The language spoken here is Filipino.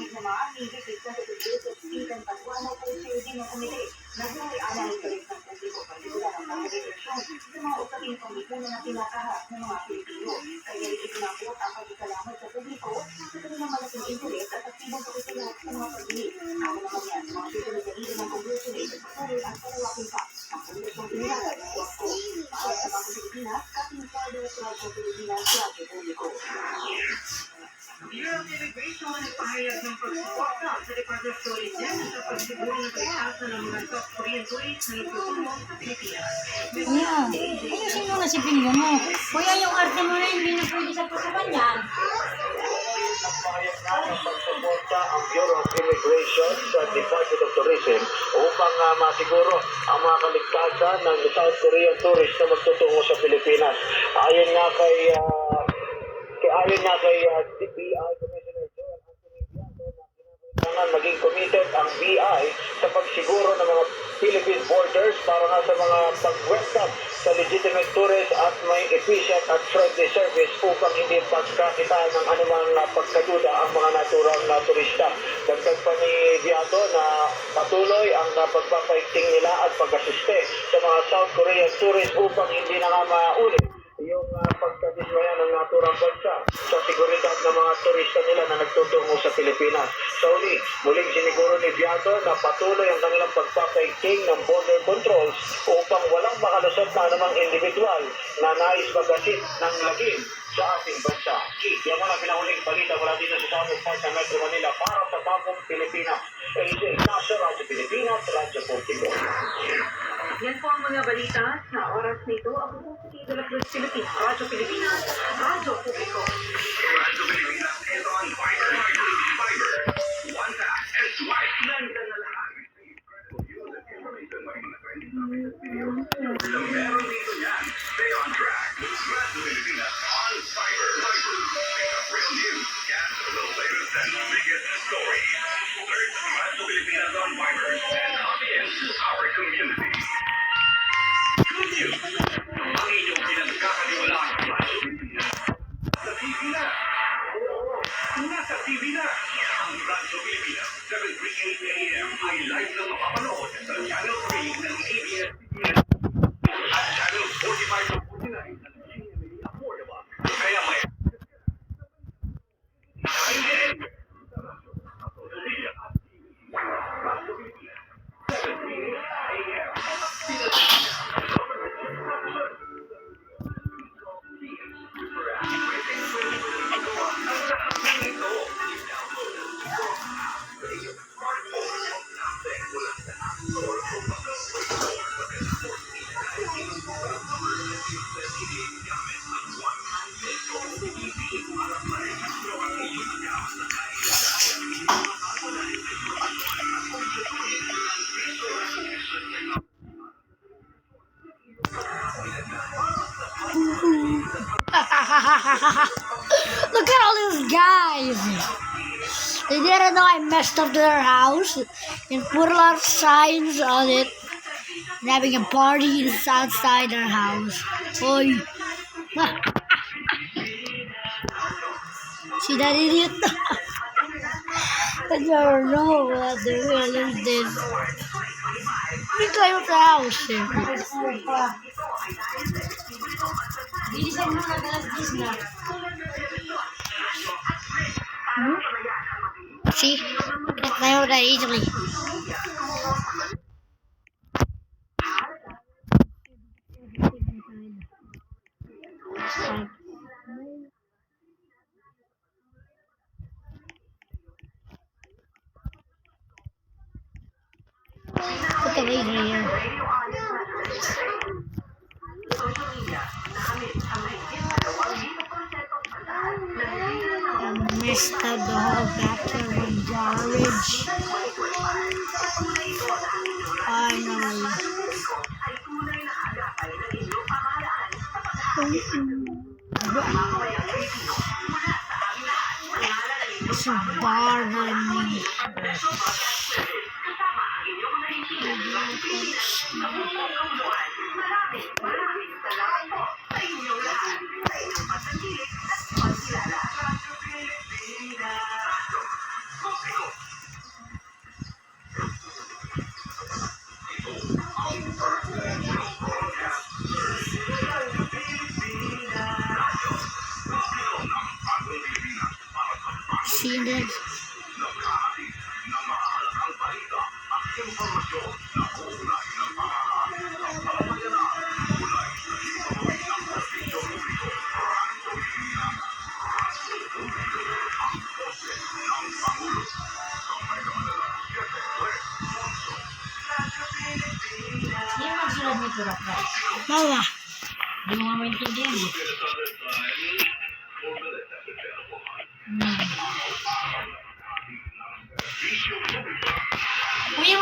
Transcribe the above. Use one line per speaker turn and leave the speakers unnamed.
Ginamit naman ni Executive Yusuf Stephen Paduano kung chair din ng komite na buhay-ala ng interes ng publiko partikular ang pag-eleksyon sa mga usaping pamilipunan na pinakaharap ng mga Pilipino. Kaya rin itinakot ang pagkakalamat sa publiko sa kanilang malaking interes at aktibong pagkakalat sa mga pag-ibig. Ako naman yan, mga susunod na lider ng Kongreso na ipagpatuloy ang palawakin pa ang Kongresong Pinilagay ng Kuwako. Para sa mga Pilipinas, Kaping Father sa Radyo Pilipinas, Radyo Publiko. Bureau of Immigration ay pahayag ng pagsuporta sa Department of Tourism sa pagsiguro ng kaligtasan ng mga South Korean tourists na nagtutungo sa Pilipinas.
Yeah. Ayusin mo na si Pingo mo. Kuya, yung arte mo na hindi na pwede sa pasukan yan.
Nagpahayag na ng pagsuporta ang Bureau of Immigration sa Department of Tourism upang masiguro ang mga kaligtasan ng South Korean tourists na magtutungo sa Pilipinas. Ayon nga kay BI Commissioner Joel Anthony Bianco na kinakailangan maging committed ang BI sa pagsiguro ng mga Philippine borders para nga sa mga pag-welcome sa legitimate tourists at may efficient at friendly service upang hindi pagkakitaan ng anumang pagkaduda ang mga naturang na turista. Dagdag pa ni Bianco na patuloy ang pagpapaigting nila at pag-asiste sa mga South Korean tourists upang hindi na nga maulit yung pagkadismaya ng naturang bansa sa seguridad ng mga turista nila na nagtutungo sa Pilipinas. Sa uli, muling siniguro ni Bianco na patuloy ang kanilang pagpapaigting ng border controls upang walang makalusot na anumang individual na nais magasit ng lagim sa ating bansa. Yan mga pinahuling balita mula dito sa South Part ng Metro Manila para sa Bagong Pilipinas. AJ Nasa, Radyo Pilipinas, Radyo Portigo.
Yan po ang mga balita sa oras nito. Ako po si Tito Cruz Pilipinas, Radyo Pilipinas, Radyo Publiko.
Radyo Pilipinas is on Fiber. One tap and swipe. Nandun na lahat. Meron dito yan. Stay on track. Radyo Pilipinas on Fiber. Pick up real news. Get the latest and biggest stories. Search Radyo Pilipinas on Fiber and audience our community. Good news! Ang inyong pinagkakaniwalaan ng Radyo Pilipinas. Sa TV na! Nasa TV na! Ang Radyo Pilipinas, 7:38 AM ay live na mapapanood sa Channel 3 ng ABS-CBN at Channel 45 of 49 ng GMA Affordable. Kaya may... Radyo Pilipinas, 7:38 AM.
Look at all these guys. They didn't know I messed up their house and put a lot of signs on it and having a party outside their house. Oy. See that idiot? I don't know what the hell is this. He came up the house. See? Get my own that easily. Look at me here. Messed up the whole backyard with garbage. Finally. It's bothering me. See you next.
Sino nagsulat nito, Rap?
Mama.
Hindi mo nga maintindihan eh.
Kuya,